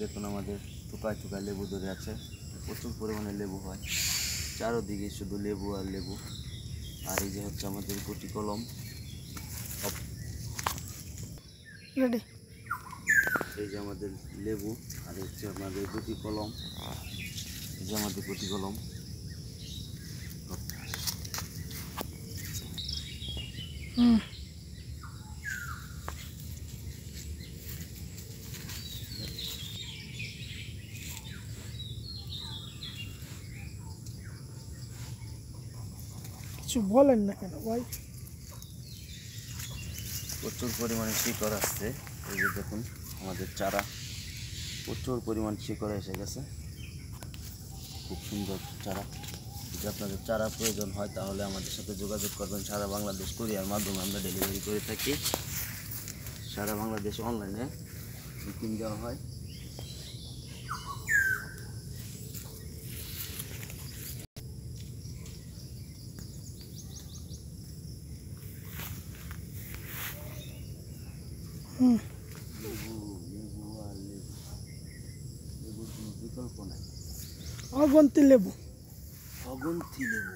দেখুন আমাদের থুকায় থুকায় লেবু ধরে আছে, প্রচুর পরিমাণে লেবু হয়, চারোদিকে শুধু লেবু আর লেবু। আর এই যে হচ্ছে আমাদের গুটি কলম, এই যে আমাদের লেবু, আর হচ্ছে আমাদের গুটি কলম, এই যে আমাদের গুটি কলম। কিছু বলেন না কেন ভাই? প্রচুর পরিমাণে শিকড় আসছে, এই যে দেখুন আমাদের চারা, প্রচুর পরিমাণ শিকড় এসে গেছে, খুব সুন্দর চারা। যদি আপনাদের চারা প্রয়োজন হয় তাহলে আমাদের সাথে যোগাযোগ করবেন। সারা বাংলাদেশ কুরিয়ার মাধ্যমে আমরা ডেলিভারি করে থাকি, সারা বাংলাদেশ অনলাইনে বুকিং দেওয়া হয়। লেবু লেবু আর লেবু, লেবুর কোনো বিকল্প নাই। অগন্তি লেবু। অগন্তি লেবু।